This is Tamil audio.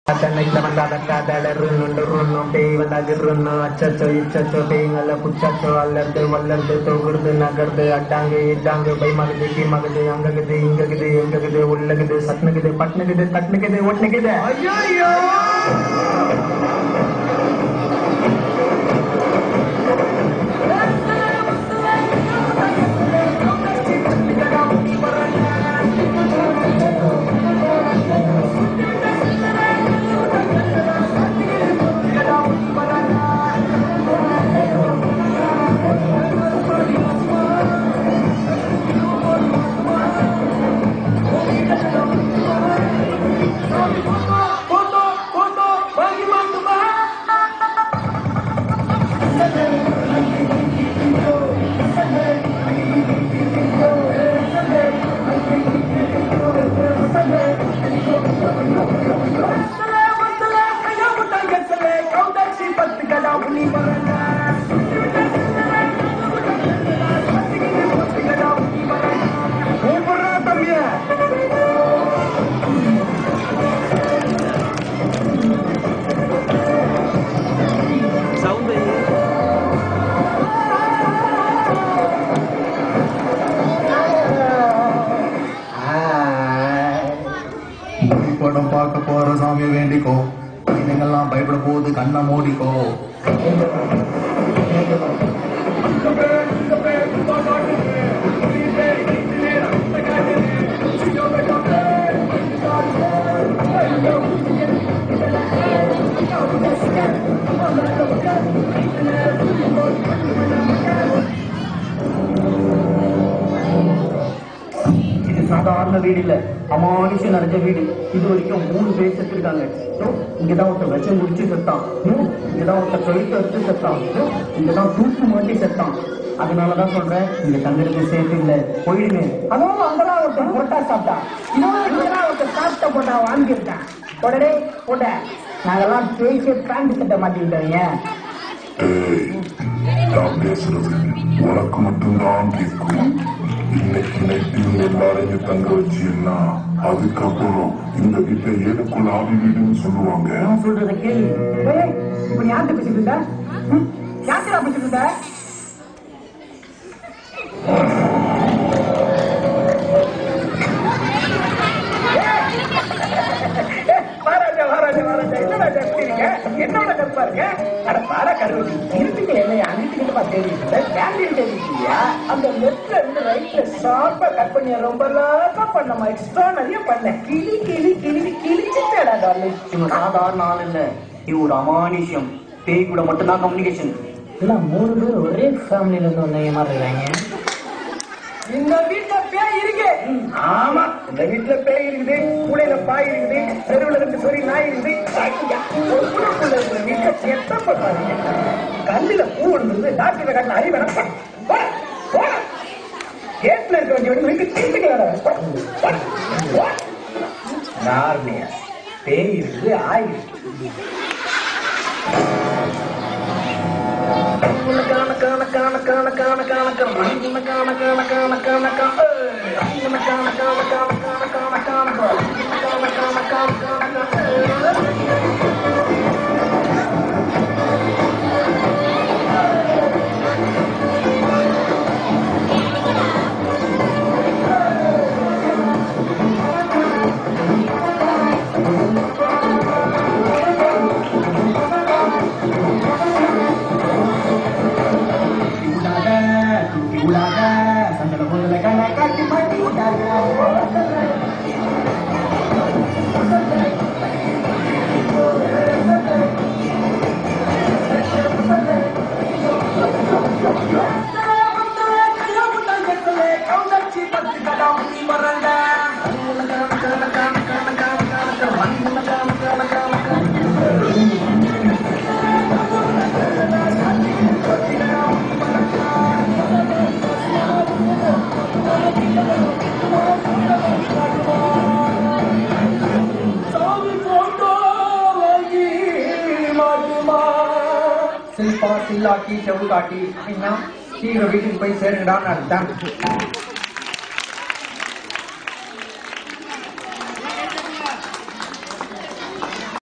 Nagla mandada kada runno pay wanda girunno achacho ichacho payingala puchacho allarde togurdu nagarde addange iddange bay magde ki magde angagde ingagde engagde ullagde satnagde patnagde tatnagde otnagde ayyo படம் பார்க்க போற சாமி வேண்டிக்கோ, நீங்கெல்லாம் பயப்பட போது கண்ணை மூடிக்கோ. சாதாரண வீடு இல்ல, அமானுஷம் நடந்த வீடு. இது வரைக்கும் 3 பேர் செத்துருக்காங்க. இங்கதான் ஒருத்தர் விஷம் முடிச்சு செத்தான், இங்கதான் ஒருத்தர் கழுத்து எடுத்து செத்தான், இங்கதான் தூக்கு மாட்டி செத்தான். அதனாலதான் சொல்றேன், இங்க தங்களுக்கு சேஃப் இல்ல, போயிடுங்க. அதுவும் அங்கதான் ஒருத்தர் பொட்டா சாப்பிட்டான், இங்கதான் ஒருத்தர் சாப்பிட்ட பொட்டா வாங்கியிருக்கான். உடனே போட்ட நாங்கெல்லாம் பேசி பேண்ட் சட்டை மாட்டிக்கிட்டவங்க. பேசுறது உனக்கு மட்டும்தான் கேட்கும். இன்னைக்கு நைட்டு எல்லாரையும் தங்க வச்சீங்கன்னா அதுக்கப்புறம் இந்த வீட்டை ஏழுக்குள்ள ஆவி வீடுன்னு சொல்லுவாங்க. சொல்றத கேள்வி. இப்ப நீ யார்கிட்ட பேசிட்டு இருந்த? யார்கிட்ட பேசிட்டு இருந்த? என்னோட கருப்பா இருக்க அட பாரா கருவி இருந்துட்டு என்ன அங்கிட்டு தெரியுது கேண்டில் தெரியுதுயா. அந்த லெப்ட்ல இருந்து ரைட்ல ஷார்ப்பா கட் பண்ணி ரொம்ப லாக்கா பண்ணமா எக்ஸ்ட்ரா நிறைய பண்ண கிழிச்சுட்டா டார்லிங். இவன் சாதாரண ஆள் இல்ல, இது ஒரு அமானுஷம். பேய் கூட மட்டும்தான் கம்யூனிகேஷன். எல்லாம் 3 பேர் ஒரே ஃபேமிலில இருந்து வந்தவங்க மாதிரி இருக்காங்க. இந்த வீட்டுல பேய் இருக்கு. ஆமா, இந்த வீட்டுல பேய் இருக்குது, கூடையில பாய் இருக்குது, தெருவுல 2 சொறி நாய் இருக்குது. வீட்டுல செத்த பண்றாங்க. கல்லுல பூ விழுந்து டாக்டர் காட்டின அறிவன கேட்ல இருக்க வேண்டிய வீட்டு தீர்த்துக்க பேய் இருக்குது, ஆய் இருக்குது. சில்பா சில்லாட்டி செவு காட்டி அப்படின்னா வீட்டுக்கு போய் சேருங்கடான்னு அர்த்தம்.